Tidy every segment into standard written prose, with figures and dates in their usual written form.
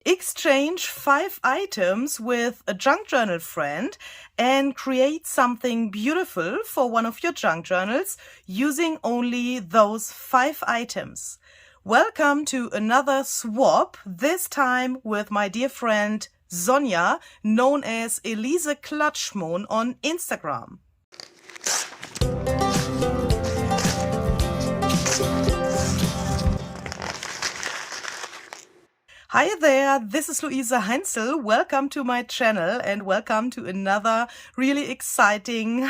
exchange 5 items with a junk journal friend and create something beautiful for one of your junk journals using only those 5 items. Welcome to another swap, this time with my dear friend Sonja, known as Elise Klatschmohn on Instagram. Hi there, this is Luise Heinzel. Welcome to my channel and welcome to another really exciting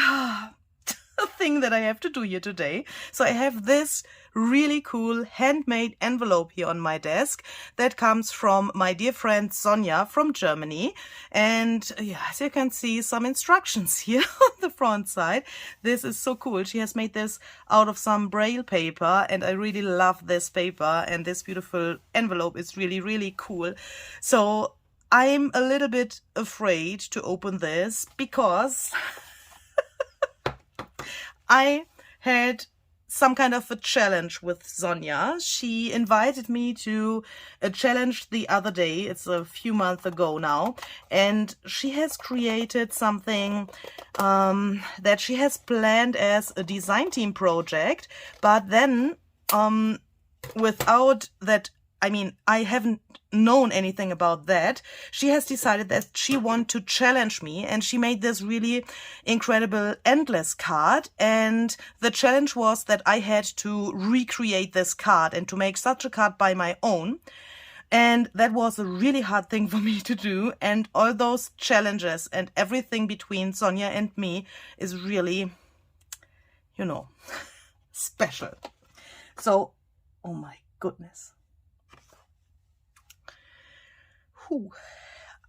thing that I have to do here today. So I have this really cool handmade envelope here on my desk that comes from my dear friend Sonja from Germany. And yeah, as you can see, some instructions here on the front side. This is so cool. She has made this out of some braille paper and I really love this paper, and this beautiful envelope is really, really cool. So I'm a little bit afraid to open this because I had some kind of a challenge with Sonja. She invited me to a challenge the other day. It's a few months ago now. And she has created something that she has planned as a design team project. But then without that, I haven't known anything about that. She has decided that she wants to challenge me, and she made this really incredible endless card. And the challenge was that I had to recreate this card and to make such a card by my own. And that was a really hard thing for me to do. And all those challenges and everything between Sonja and me is really, special. So, oh my goodness.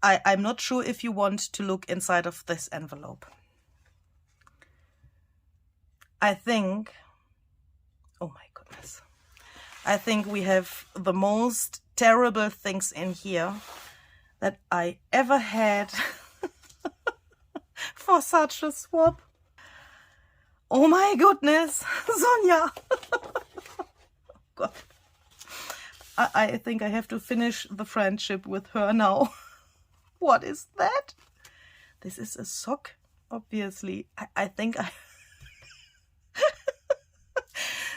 I'm not sure if you want to look inside of this envelope. I think, oh my goodness, I think we have the most terrible things in here that I ever had for such a swap. Oh my goodness, Sonja. God. I think I have to finish the friendship with her now. What is that? This is a sock, obviously. I think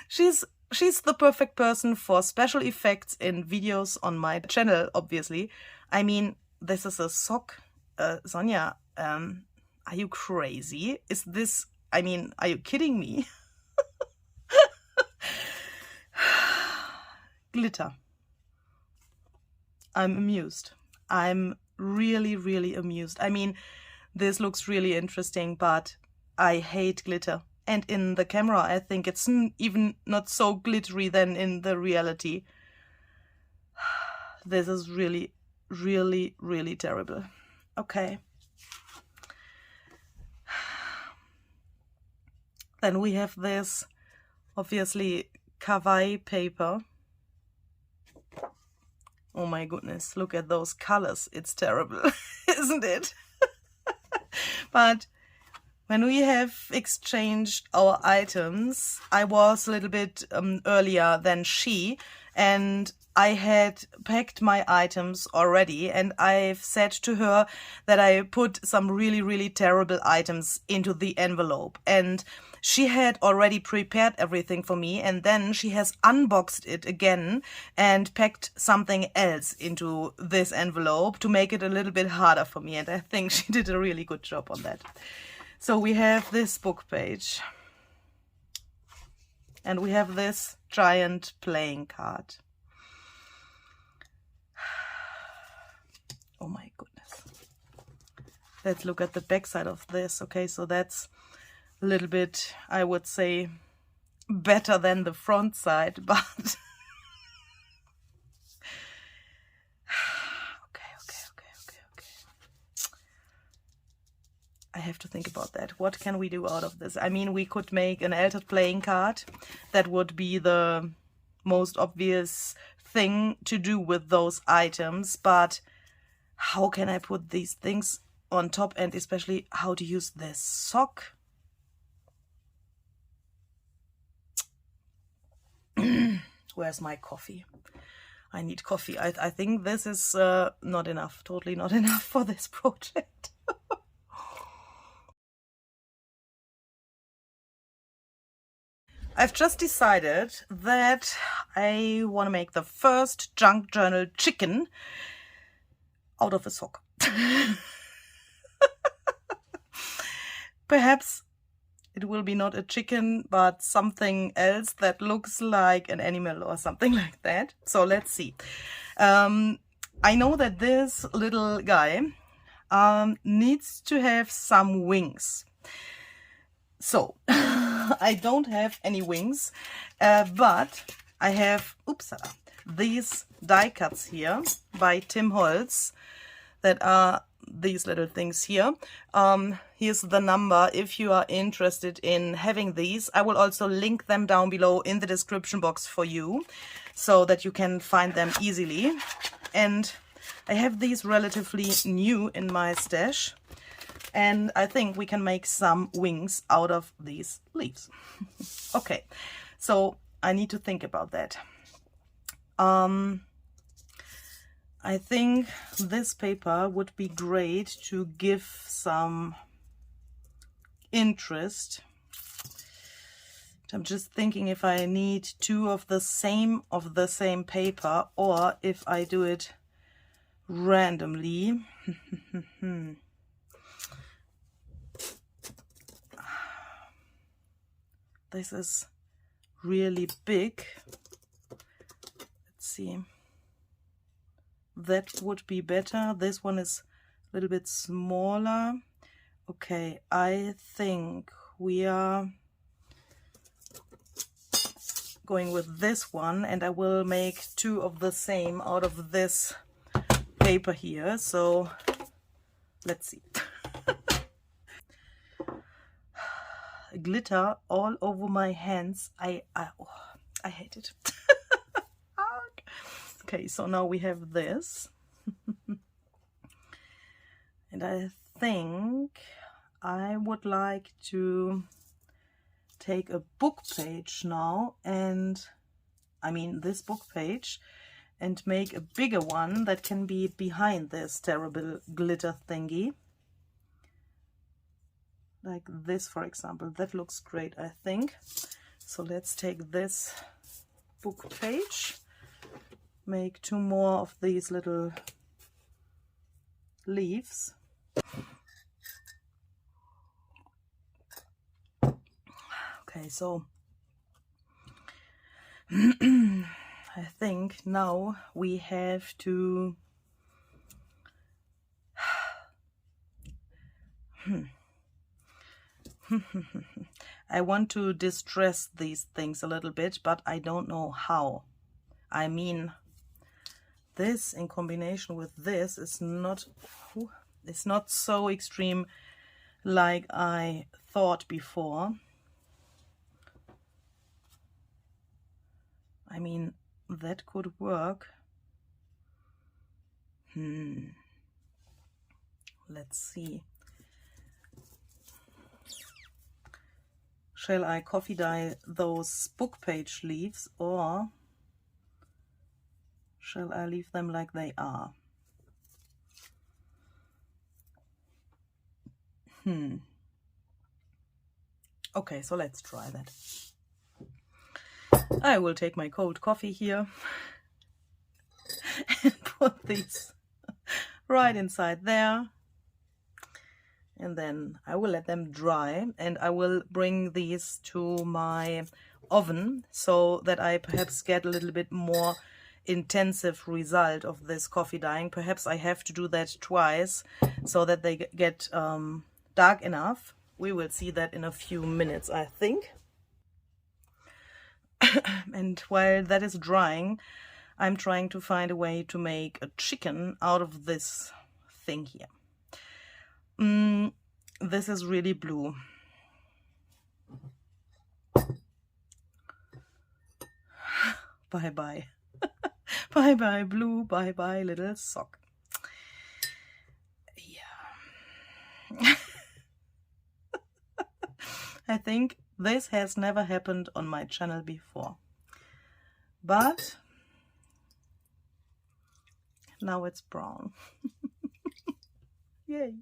she's the perfect person for special effects in videos on my channel, obviously. This is a sock. Sonja, are you crazy? Is this, are you kidding me? Glitter. I'm amused. I'm really, really amused. This looks really interesting, but I hate glitter. And in the camera, I think it's even not so glittery than in the reality. This is really, really, really terrible. Okay. Then we have this, obviously, kawaii paper. Oh my goodness, look at those colors. It's terrible, isn't it? But when we have exchanged our items, I was a little bit earlier than she, and I had packed my items already, and I've said to her that I put some really, really terrible items into the envelope. And she had already prepared everything for me, and then she has unboxed it again and packed something else into this envelope to make it a little bit harder for me. And I think she did a really good job on that. So we have this book page. And we have this giant playing card. Oh my goodness. Let's look at the back side of this. Okay, so that's a little bit, I would say, better than the front side, but okay. I have to think about that. What can we do out of this? We could make an altered playing card. That would be the most obvious thing to do with those items, but how can I put these things on top, and especially how to use this sock? Where's my coffee? I need coffee. I think this is not enough, totally not enough for this project. I've just decided that I want to make the first junk journal chicken out of a sock. Perhaps it will be not a chicken, but something else that looks like an animal or something like that. So let's see. I know that this little guy needs to have some wings. So I don't have any wings, but I have, oopsala, these die cuts here by Tim Holtz that are these little things here. Here's the number if you are interested in having these. I will also link them down below in the description box for you so that you can find them easily. And I have these relatively new in my stash. And I think we can make some wings out of these leaves. Okay, so I need to think about that. I think this paper would be great to give some interest. I'm just thinking if I need two of the same paper or if I do it randomly. This is really big. Let's see. That would be better. This one is a little bit smaller. Okay, I think we are going with this one, and I will make two of the same out of this paper here. So let's see. Glitter all over my hands. I hate it. Okay, so now we have this. And I think I would like to take a book page now, and I mean this book page, and make a bigger one that can be behind this terrible glitter thingy. Like this, for example. That looks great, I think. So let's take this book page, make two more of these little leaves. Okay, so I think now we have to I want to distress these things a little bit, but I don't know how. I mean, this in combination with this is not, it's not so extreme like I thought before. I mean, that could work. Let's see. Shall I coffee dye those book page leaves, or shall I leave them like they are? Okay, so let's try that. I will take my cold coffee here and put these right inside there. And then I will let them dry, and I will bring these to my oven so that I perhaps get a little bit more intensive result of this coffee dyeing. Perhaps I have to do that twice so that they get dark enough. We will see that in a few minutes, I think. And while that is drying, I'm trying to find a way to make a chicken out of this thing here. This is really blue. Bye-bye. Bye-bye blue, bye-bye little sock. Yeah. I think this has never happened on my channel before. But Now it's brown. Yay.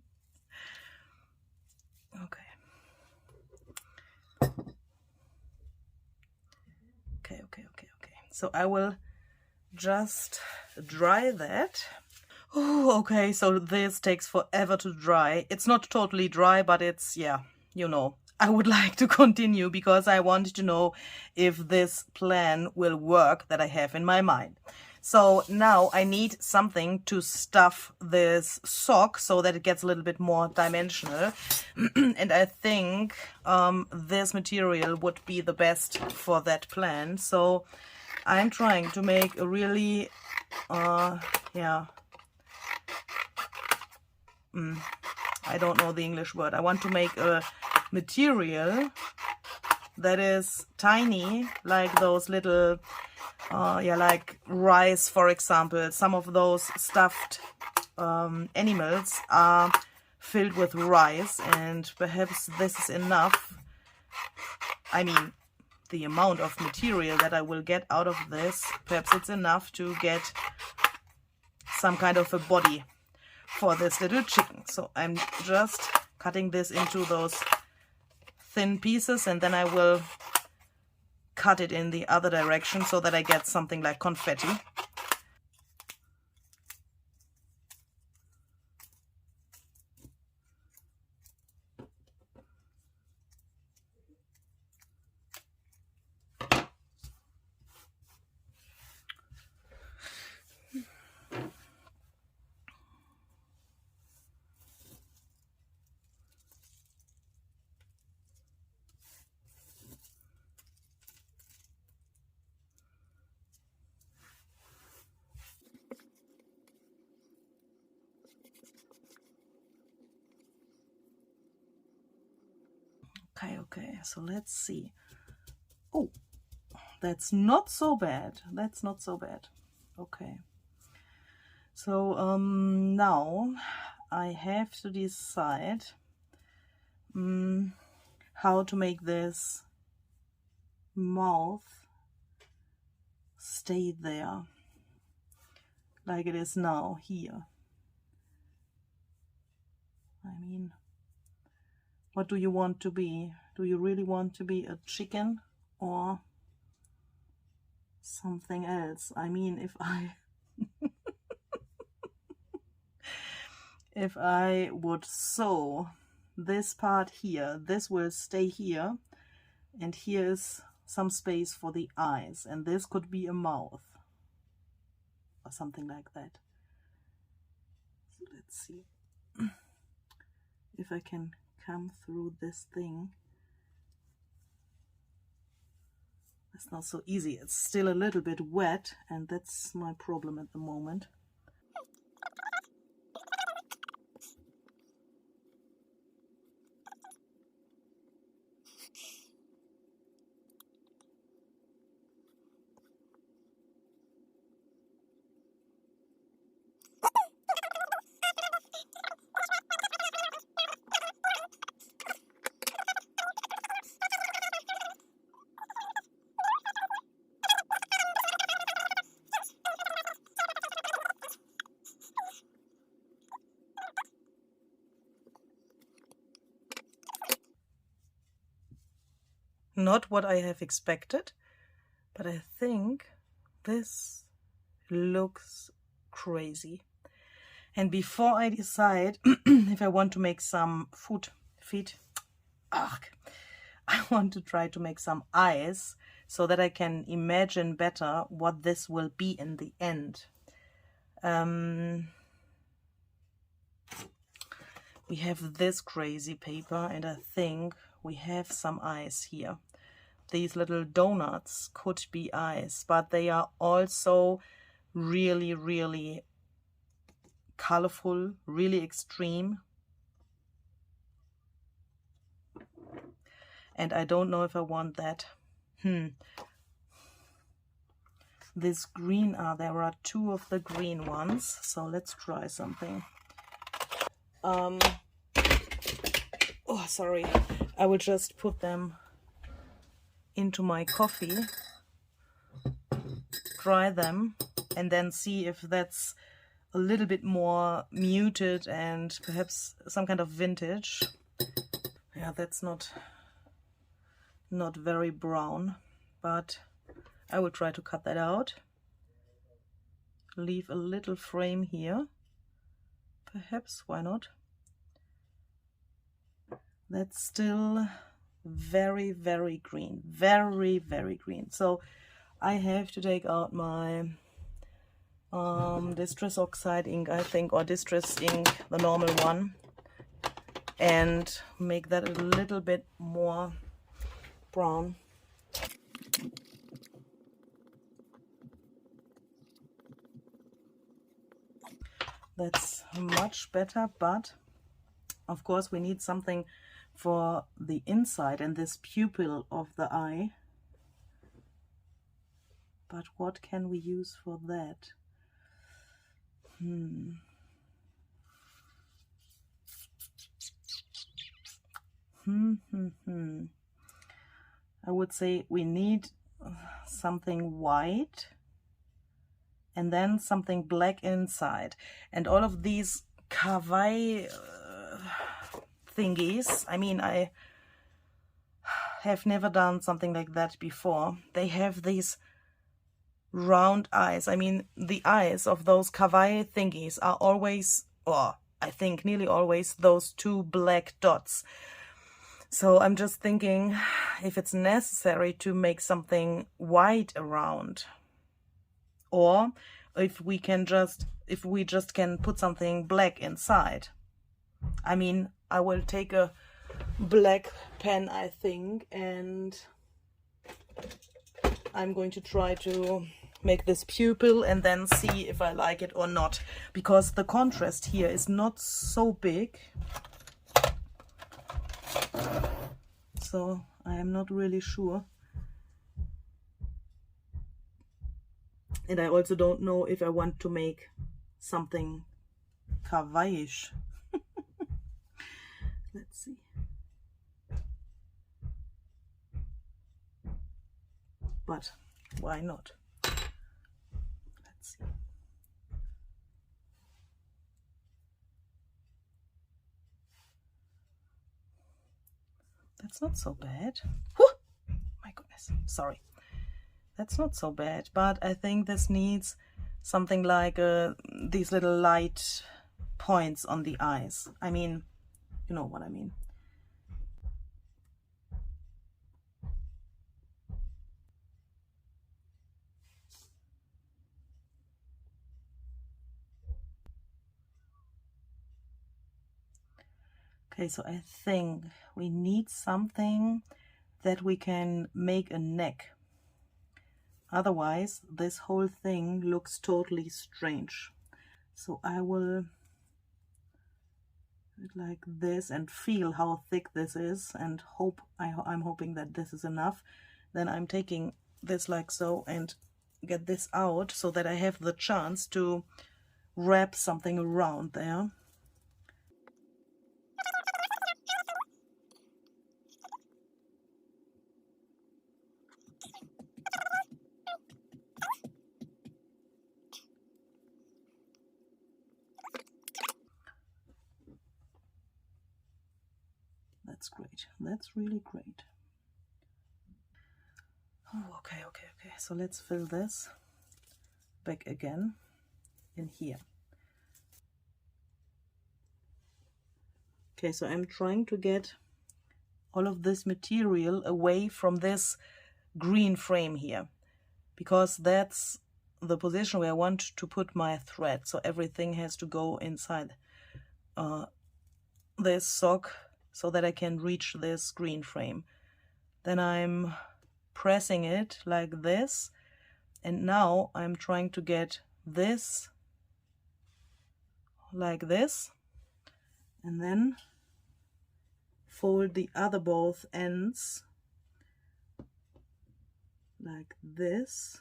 Okay. Okay. So I will just dry that. Oh, okay, so this takes forever to dry. It's not totally dry, but it's, yeah, you know. I would like to continue because I want to know if this plan will work that I have in my mind. So now I need something to stuff this sock so that it gets a little bit more dimensional. And I think this material would be the best for that plan. So I'm trying to make a really, yeah, I don't know the English word. I want to make a material that is tiny, like those little, yeah, like rice, for example. Some of those stuffed animals are filled with rice, and perhaps this is enough. I mean, the amount of material that I will get out of this, perhaps it's enough to get some kind of a body for this little chicken. So I'm just cutting this into those thin pieces, and then I will cut it in the other direction so that I get something like confetti. Okay, so let's see. Oh, that's not so bad. That's not so bad. Okay. So now I have to decide how to make this mouth stay there like it is now here. I mean, what do you want to be? Do you really want to be a chicken or something else? I mean, if I would sew this part here, this will stay here, and here is some space for the eyes, and this could be a mouth or something like that. So let's see if I can come through this thing. It's not so easy. It's still a little bit wet, and that's my problem at the moment. Not what I have expected, but I think this looks crazy. And before I decide if I want to make some I want to try to make some eyes so that I can imagine better what this will be in the end. We have this crazy paper, and I think we have some eyes here. These little donuts could be eyes, but they are also really, really colorful, really extreme. And I don't know if I want that. This green, there are two of the green ones, so let's try something. Oh, sorry. I will just put them into my coffee, dry them, and then see if that's a little bit more muted and perhaps some kind of vintage. Yeah, that's not very brown, but I will try to cut that out. Leave a little frame here, perhaps, why not? That's still very, very green, very, very green. So I have to take out my Distress Oxide ink, I think, or Distress ink, the normal one, and make that a little bit more brown. That's much better, but of course we need something for the inside and this pupil of the eye. But what can we use for that? I would say we need something white and then something black inside. And all of these kawaii thingies, I mean, I have never done something like that before. They have these round eyes. I mean, the eyes of those kawaii thingies are always, or I think nearly always, those two black dots. So I'm just thinking if it's necessary to make something white around, or if we just can put something black inside. I mean, I will take a black pen, I think, and I'm going to try to make this pupil and then see if I like it or not, because the contrast here is not so big. So I am not really sure. And I also don't know if I want to make something kawaii-ish. Let's see. But why not? Let's see. That's not so bad. Whew! My goodness, sorry. That's not so bad, but I think this needs something like these little light points on the eyes. I mean, you know what I mean. Okay, so I think we need something that we can make a neck. Otherwise, this whole thing looks totally strange. So I will do it like this and feel how thick this is, and I'm hoping that this is enough. Then I'm taking this like so and get this out so that I have the chance to wrap something around there. That's great. That's really great. Oh, okay. So let's fill this back again in here. Okay, so I'm trying to get all of this material away from this green frame here, because that's the position where I want to put my thread. So everything has to go inside this sock so that I can reach this green frame. Then I'm pressing it like this, and now I'm trying to get this like this, and then fold the other both ends like this,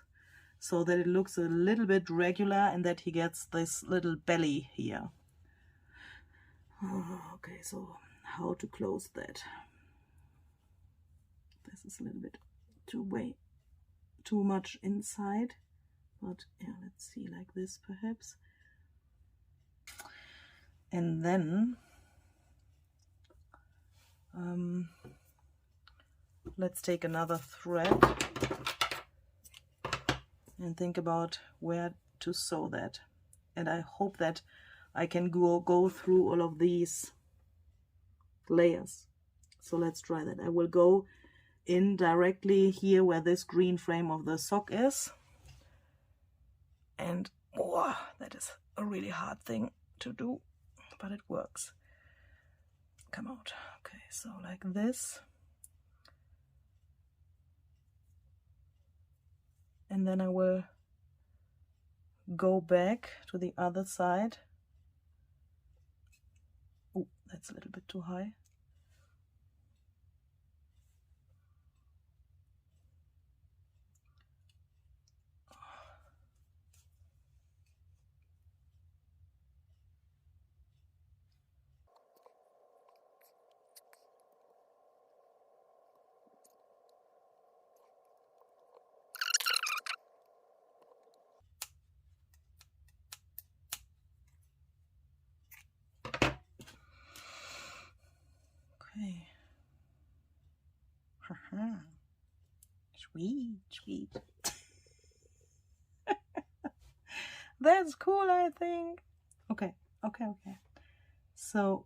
so that it looks a little bit regular and that he gets this little belly here. Okay, so how to close that? This is a little bit too much inside, but yeah, let's see, like this perhaps. And then let's take another thread and think about where to sew that. And I hope that I can go through all of these layers. So let's try that. I will go in directly here where this green frame of the sock is. And oh, that is a really hard thing to do, but it works. Come out. Okay, so like this. And then I will go back to the other side. Oh, that's a little bit too high. Okay. Sweet, sweet. That's cool, I think. Okay, okay, okay. So,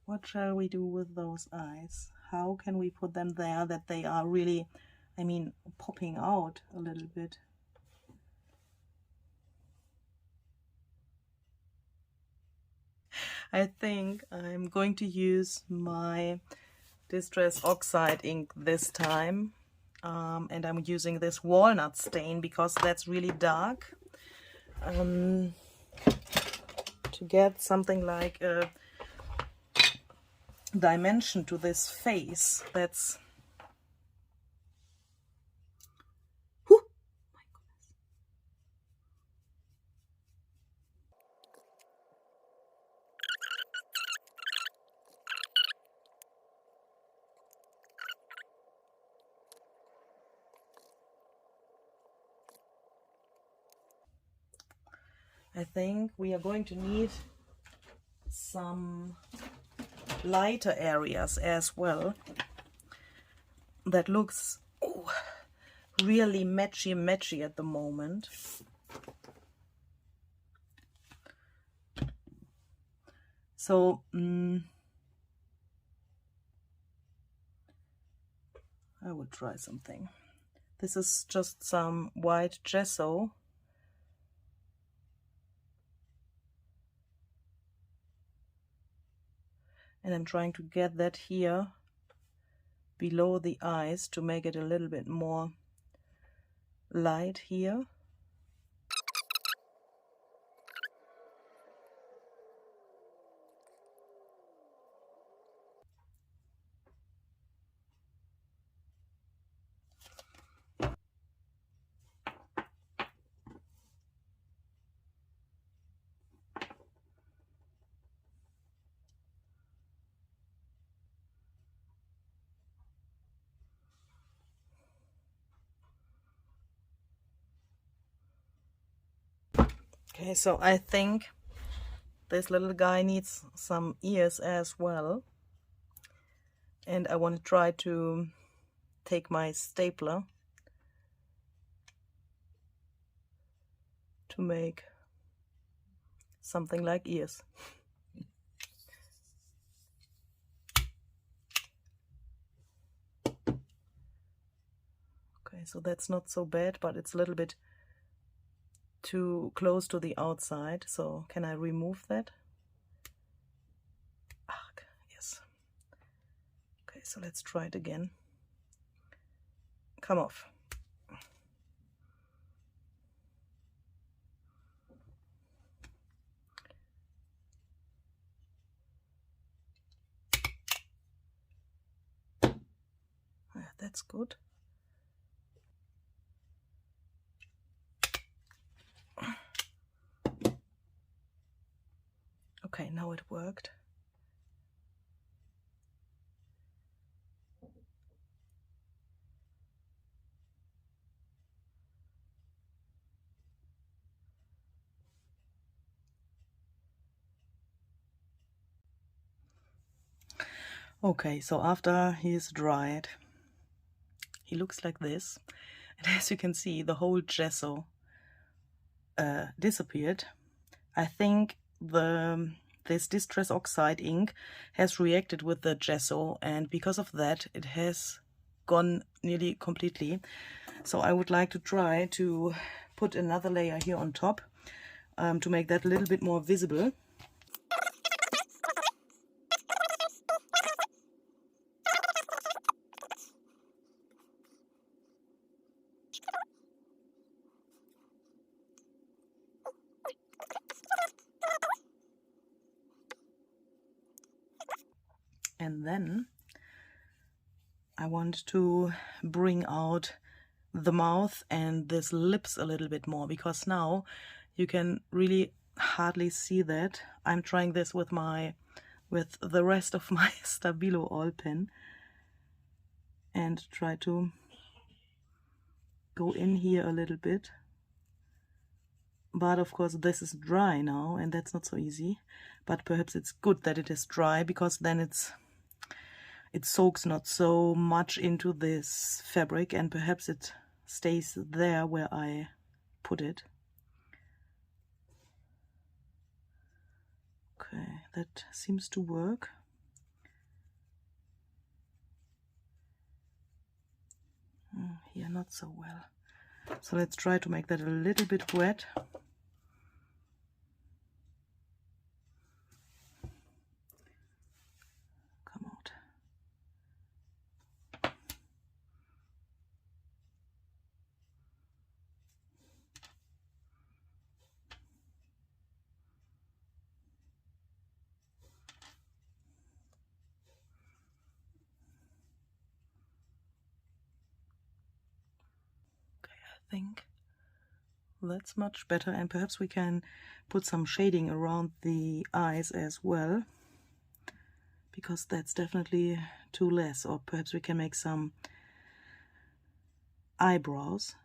what shall we do with those eyes? How can we put them there that they are really, I mean, popping out a little bit? I think I'm going to use my Distress Oxide ink this time. And I'm using this walnut stain because that's really dark. To get something like a dimension to this face. That's... Whew! My goodness. I think we are going to need some lighter areas as well. That looks really matchy at the moment. So I will try something. This is just some white gesso. And I'm trying to get that here below the eyes to make it a little bit more light here. Okay, so I think this little guy needs some ears as well. And I want to try to take my stapler to make something like ears. Okay, so that's not so bad, but it's a little bit too close to the outside. So can I remove that? Ah, yes. Okay, so let's try it again. Come off. Ah, that's good. Okay, now it worked. Okay, so after he's dried, he looks like this. And as you can see, the whole gesso disappeared. I think this Distress Oxide ink has reacted with the gesso, and because of that it has gone nearly completely. So I would like to try to put another layer here on top to make that a little bit more visible. And then I want to bring out the mouth and this lips a little bit more, because now you can really hardly see that. I'm trying this with the rest of my Stabilo oil pen and try to go in here a little bit. But of course this is dry now and that's not so easy. But perhaps it's good that it is dry, because then it soaks not so much into this fabric and perhaps it stays there where I put it. Okay, that seems to work. Here not so well. So let's try to make that a little bit wet. Come out. Okay, I think that's much better, and perhaps we can put some shading around the eyes as well, because that's definitely too less. Or perhaps we can make some eyebrows.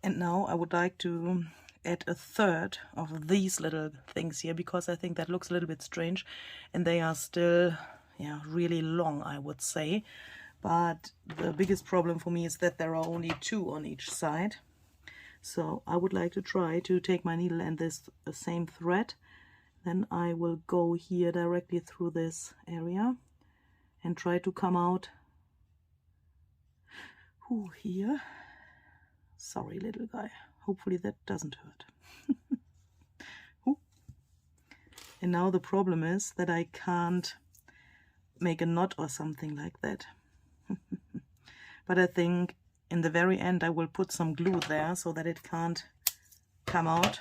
And now I would like to add a third of these little things here, because I think that looks a little bit strange, and they are still, yeah, really long, I would say. But the biggest problem for me is that there are only two on each side. So I would like to try to take my needle and this same thread, then I will go here directly through this area and try to come out here. Sorry, little guy. Hopefully that doesn't hurt. And now the problem is that I can't make a knot or something like that. But I think in the very end I will put some glue there so that it can't come out.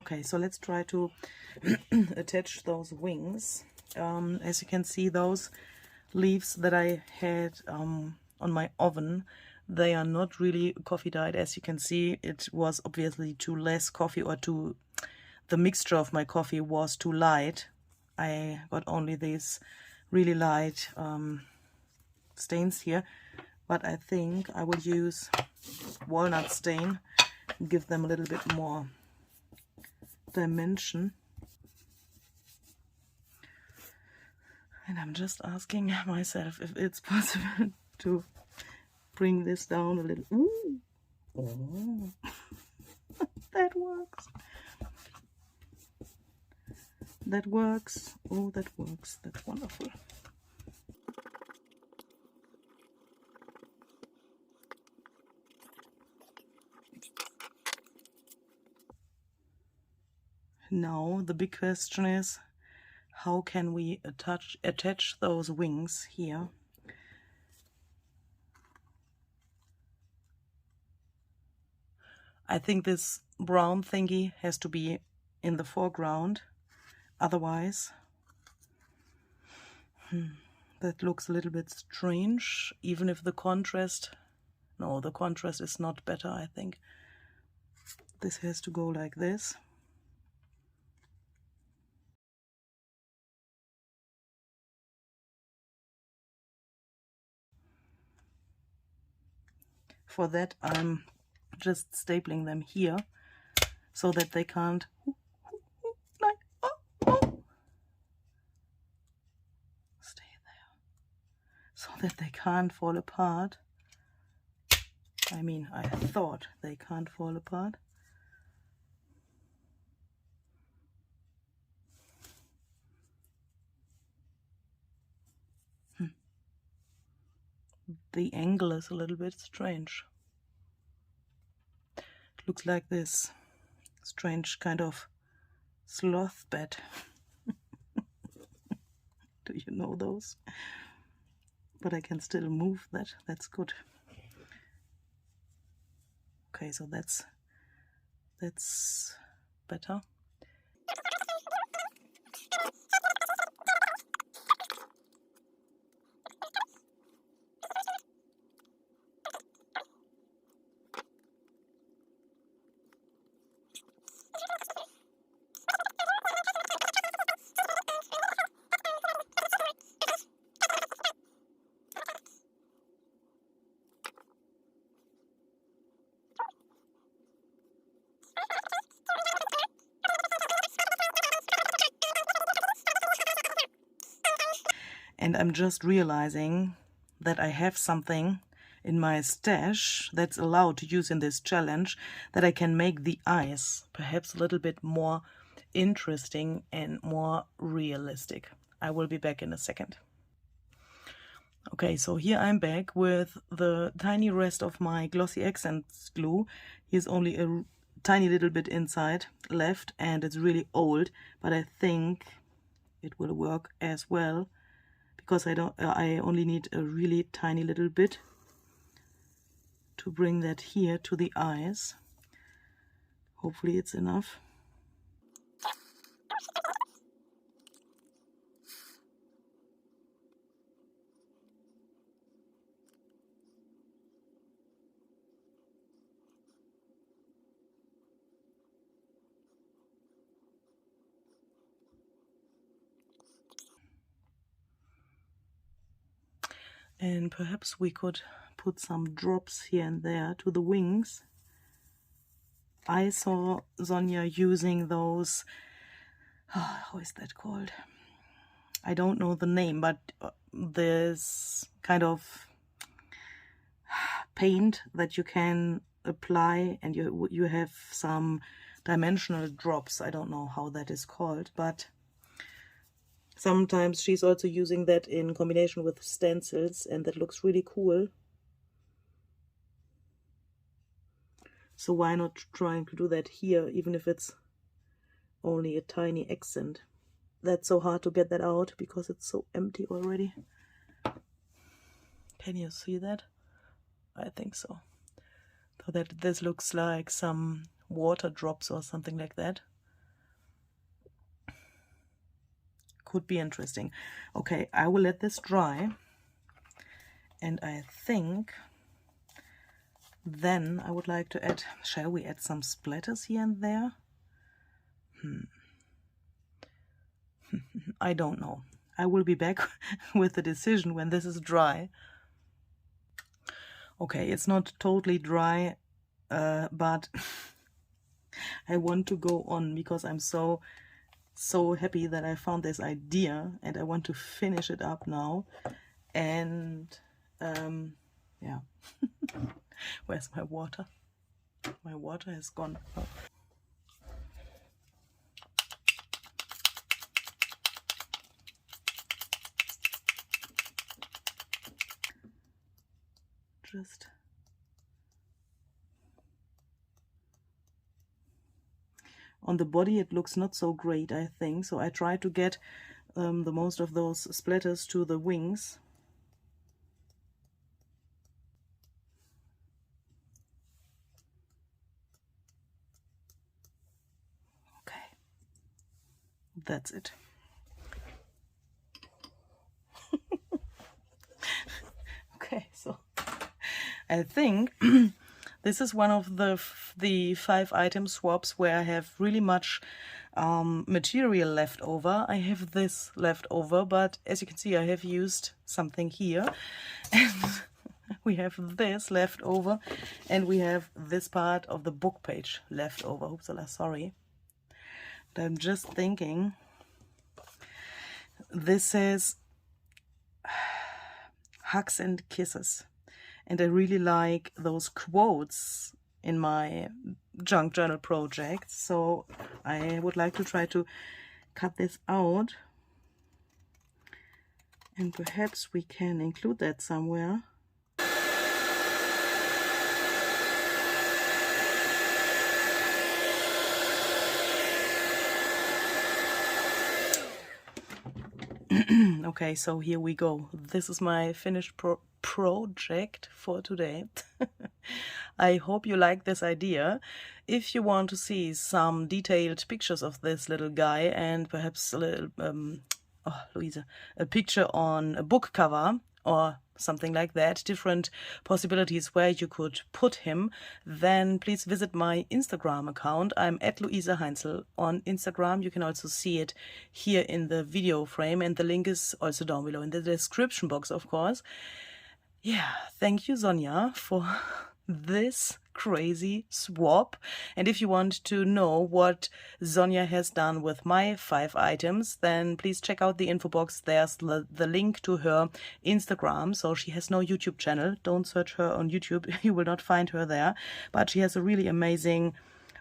Okay, so let's try to attach those wings. As you can see, those leaves that I had on my oven, they are not really coffee dyed. As you can see, it was obviously too less coffee or too the mixture of my coffee was too light. I got only these really light stains here, but I think I will use walnut stain and give them a little bit more dimension. And I'm just asking myself if it's possible to bring this down a little. Ooh. Oh. That works. That works. Oh, that works. That's wonderful. Now the big question is, how can we attach those wings here? I think this brown thingy has to be in the foreground, otherwise that looks a little bit strange, even if the contrast, no, the contrast is not better, I think. This has to go like this. For that, I'm just stapling them here so that they can't stay there, so that they can't fall apart. I mean, I thought they can't fall apart. The angle is a little bit strange. It looks like this strange kind of sloth bed. Do you know those? But I can still move that. That's good. Okay, so that's better. And I'm just realizing that I have something in my stash that's allowed to use in this challenge, that I can make the eyes perhaps a little bit more interesting and more realistic. I will be back in a second. Okay, so here I'm back with the tiny rest of my glossy accents glue. Here's only a tiny little bit inside left, and it's really old, but I think it will work as well, because I only need a really tiny little bit to bring that here to the eyes. Hopefully it's enough. And perhaps we could put some drops here and there to the wings. I saw Sonia using those, how is that called? I don't know the name, but this kind of paint that you can apply, and you have some dimensional drops. I don't know how that is called, but sometimes she's also using that in combination with stencils, and that looks really cool. So why not trying to do that here, even if it's only a tiny accent? That's so hard to get that out because it's so empty already. Can you see that? I think so. So that this looks like some water drops or something like that. Could be interesting. Okay, I will let this dry, and I think then I would like to add, shall we add some splatters here and there? I don't know. I will be back with the decision when this is dry. Okay, it's not totally dry, but I want to go on because I'm so happy that I found this idea, and I want to finish it up now. And yeah. Where's my water? My water is gone. Oh. Just on the body it looks not so great, I think, so I try to get the most of those splatters to the wings. Okay, that's it. Okay, so I think this is one of the 5 item swaps where I have really much material left over. I have this left over, but as you can see I have used something here, and we have this left over, and we have this part of the book page left over. Oops, sorry. But I'm just thinking, this says hugs and kisses, and I really like those quotes in my junk journal project, so I would like to try to cut this out, and perhaps we can include that somewhere. Okay, so here we go. This is my finished project for today. I hope you like this idea. If you want to see some detailed pictures of this little guy, and perhaps a little, oh, Louisa, a picture on a book cover or something like that, different possibilities where you could put him, then please visit my Instagram account. I'm at Luisa Heinzel on Instagram. You can also see it here in the video frame, and the link is also down below in the description box, of course. Yeah, thank you, Sonja, for this crazy swap. And if you want to know what Sonja has done with my 5 items, then please check out the info box. There's the link to her Instagram. So she has no YouTube channel. Don't search her on YouTube. You will not find her there. But she has a really amazing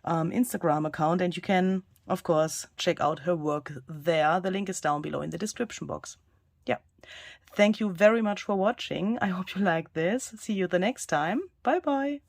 Instagram account, and you can, of course, check out her work there. The link is down below in the description box. Yeah. Thank you very much for watching. I hope you like this. See you the next time. Bye bye.